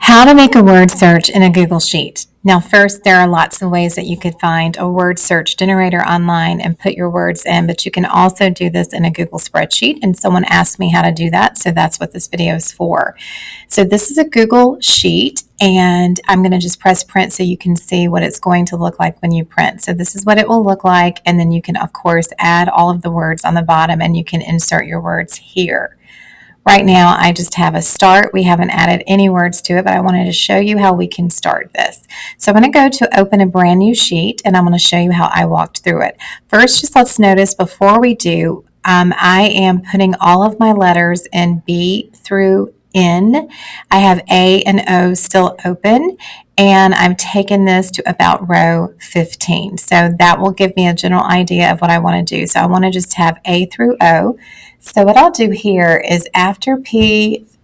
How to make a word search in a Google Sheet. Now, first, there are lots of ways that you could find a word search generator online and put your words in, but you can also do this in a Google spreadsheet. And someone asked me how to do that, so that's what this video is for. So this is a Google Sheet, and I'm going to just press print so you can see what it's going to look like when you print. So this is what it will look like, and then you can, of course, add all of the words on the bottom, and you can insert your words here. Right now, I just have a start. We haven't added any words to it, but I wanted to show you how we can start this. So I'm going to go to open a brand new sheet, and I'm going to show you how I walked through it. First, just let's notice before we do, I am putting all of my letters in B through N. I have A and O still open, and I've taken this to about row 15. So that will give me a general idea of what I want to do. So I want to just have A through O. So what I'll do here is after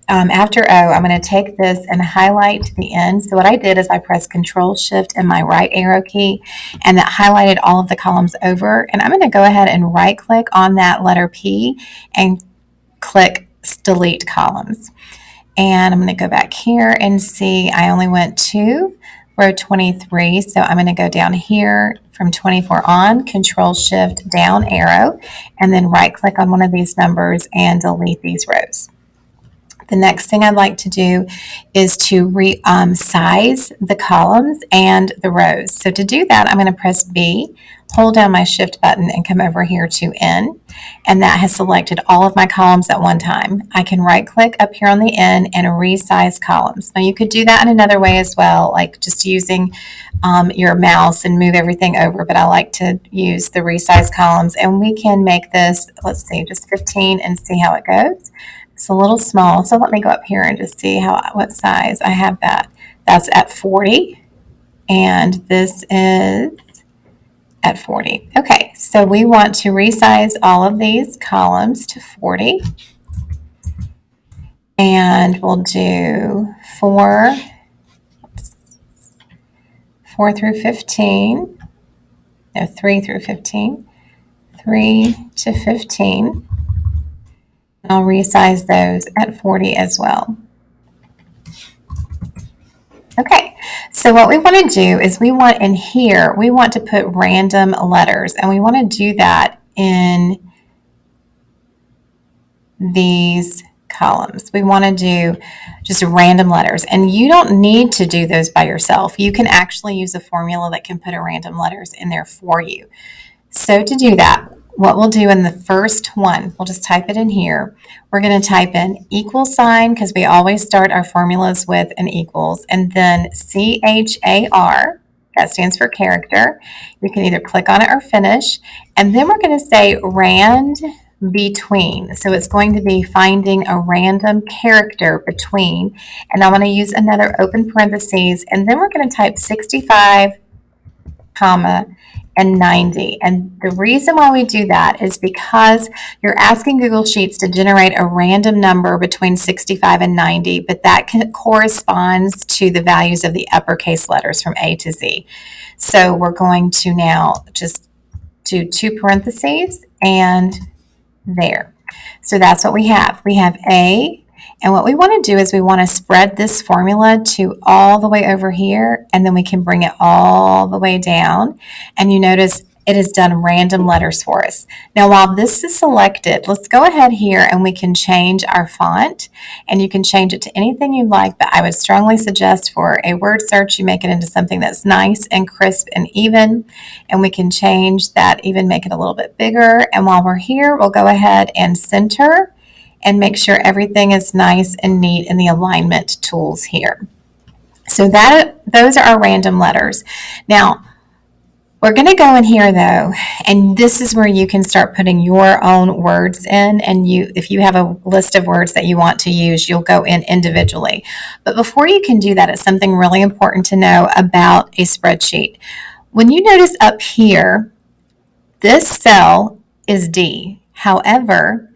after O, I'm going to take this and highlight to the end. So what I did is I pressed Control Shift and my right arrow key, and that highlighted all of the columns over. And I'm going to go ahead and right click on that letter P and click Delete Columns. And I'm going to go back here and see I only went to row 23. So I'm going to go down here from 24 on, Control Shift down arrow, and then right click on one of these numbers and delete these rows. The next thing I'd like to do is to size the columns and the rows. So to do that, I'm going to press B, hold down my Shift button, and come over here to N. And that has selected all of my columns at one time. I can right click up here on the N and resize columns. Now you could do that in another way as well, like just using your mouse and move everything over, but I like to use the resize columns. And we can make this, let's see, just 15 and see how it goes. It's a little small, so let me go up here and just see what size I have that. That's at 40, and this is at 40. Okay, so we want to resize all of these columns to 40, and we'll do 4 through 15, no, 3 through 15, 3 to 15. I'll resize those at 40 as well. Okay, so what we want to do is we want in here, we want to put random letters, and we want to do that in these columns. We want to do just random letters, and you don't need to do those by yourself. You can actually use a formula that can put a random letters in there for you. So to do that, what we'll do in the first one, we'll just type it in here. We're going to type in equal sign, because we always start our formulas with an equals, and then CHAR, that stands for character. You can either click on it or finish, and then we're going to say rand between. So it's going to be finding a random character between, and I'm going to use another open parentheses, and then we're going to type 65, comma, and 90. And the reason why we do that is because you're asking Google Sheets to generate a random number between 65 and 90, but that corresponds to the values of the uppercase letters from A to Z. So we're going to now just do 2 parentheses and there. So that's what we have. We have A, and what we want to do is we want to spread this formula to all the way over here, and then we can bring it all the way down. And you notice it has done random letters for us. Now, while this is selected, let's go ahead here and we can change our font, and you can change it to anything you'd like, but I would strongly suggest for a word search, you make it into something that's nice and crisp and even, and we can change that, even make it a little bit bigger. And while we're here, we'll go ahead and center and make sure everything is nice and neat in the alignment tools here. So those are our random letters. Now, we're going to go in here though, and this is where you can start putting your own words in, and if you have a list of words that you want to use, you'll go in individually. But before you can do that, it's something really important to know about a spreadsheet. When you notice up here, this cell is D. However,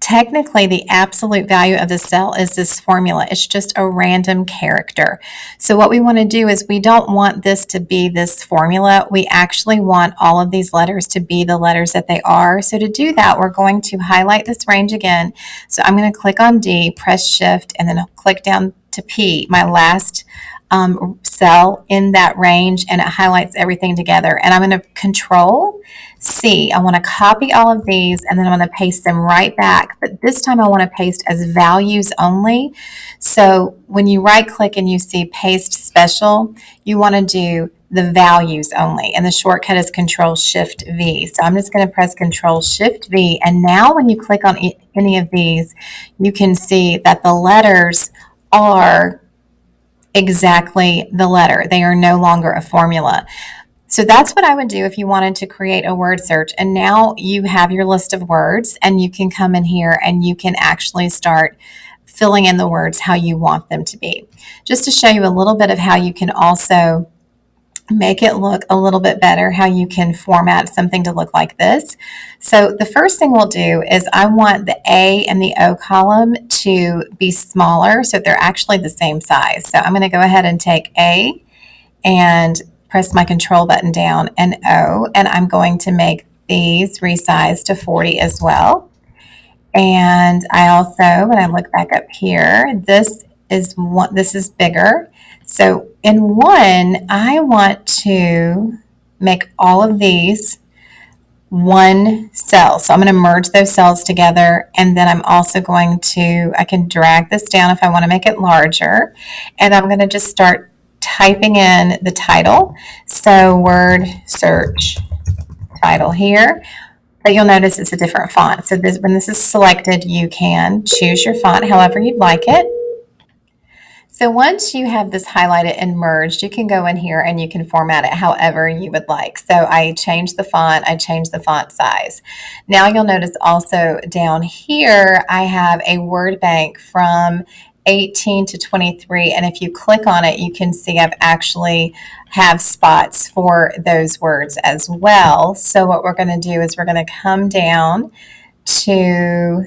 technically, the absolute value of the cell is this formula. It's just a random character. So what we want to do is we don't want this to be this formula. We actually want all of these letters to be the letters that they are. So to do that, we're going to highlight this range again. So I'm going to click on D, press Shift, and then click down to P, my last cell in that range, and it highlights everything together. And I'm going to Control C. I want to copy all of these, and then I'm going to paste them right back. But this time I want to paste as values only. So when you right click and you see Paste Special, you want to do the values only, and the shortcut is Control Shift V. So I'm just going to press Control Shift V, and now when you click on any of these, you can see that the letters are exactly the letter. They are no longer a formula. So that's what I would do if you wanted to create a word search. And now you have your list of words, and you can come in here and you can actually start filling in the words how you want them to be. Just to show you a little bit of how you can also make it look a little bit better, how you can format something to look like this. So the first thing we'll do is I want the A and the O column to be smaller so they're actually the same size. So I'm going to go ahead and take A and press my Control button down and O, and I'm going to make these resize to 40 as well. And I also, when I look back up here, this is bigger. So in one, I want to make all of these one cell. So I'm going to merge those cells together, and then I'm also going to, I can drag this down if I want to make it larger, and I'm going to just start typing in the title. So word search title here. But you'll notice it's a different font. So when this is selected, you can choose your font however you'd like it. So once you have this highlighted and merged, you can go in here and you can format it however you would like. So I changed the font, I changed the font size. Now you'll notice also down here, I have a word bank from 18 to 23. And if you click on it, you can see I've actually have spots for those words as well. So what we're going to do is we're going to come down to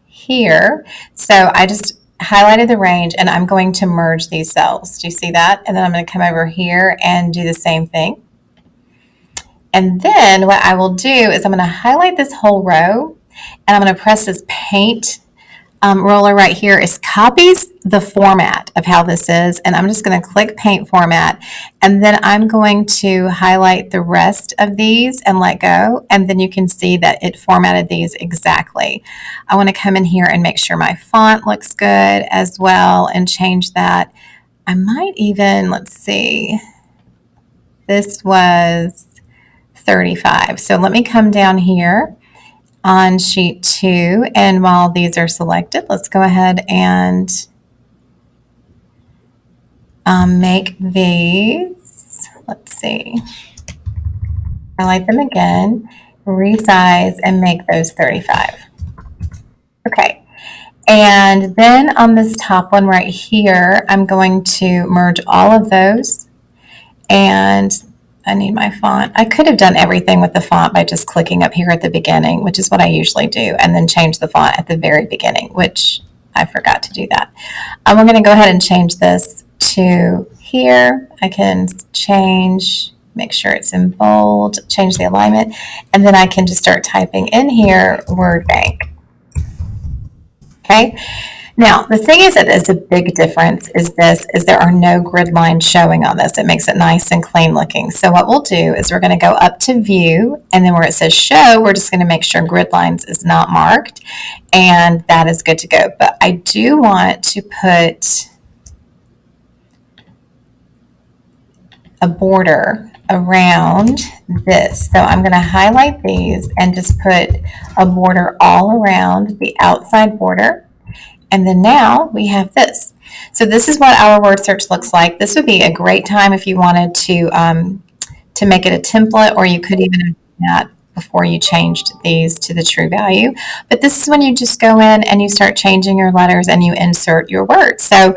here. So I just highlighted the range, and I'm going to merge these cells. Do you see that? And then I'm going to come over here and do the same thing. And then what I will do is I'm going to highlight this whole row, and I'm going to press this paint roller right here. It copies the format of how this is, and I'm just going to click paint format, and then I'm going to highlight the rest of these and let go, and then you can see that it formatted these exactly. I want to come in here and make sure my font looks good as well and change that. I might even, let's see, this was 35. So let me come down here on sheet 2, and while these are selected, let's go ahead and make these, let's see, highlight them again, resize, and make those 35. Okay, and then on this top one right here, I'm going to merge all of those, and I need my font. I could have done everything with the font by just clicking up here at the beginning, which is what I usually do, and then change the font at the very beginning, which I forgot to do that. I'm going to go ahead and change this to here. I can change, make sure it's in bold, change the alignment, and then I can just start typing in here word bank. Okay. Now, the thing is that is a big difference is there are no grid lines showing on this. It makes it nice and clean looking. So what we'll do is we're going to go up to view, and then where it says show, we're just going to make sure grid lines is not marked, and that is good to go. But I do want to put a border around this. So I'm going to highlight these and just put a border all around the outside border. And then now we have this. So this is what our word search looks like. This would be a great time if you wanted to make it a template, or you could even do that before you changed these to the true value. But this is when you just go in and you start changing your letters and you insert your words. So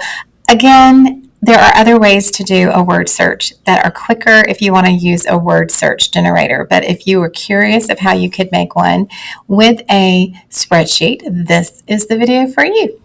again, there are other ways to do a word search that are quicker if you want to use a word search generator. But if you were curious of how you could make one with a spreadsheet, this is the video for you.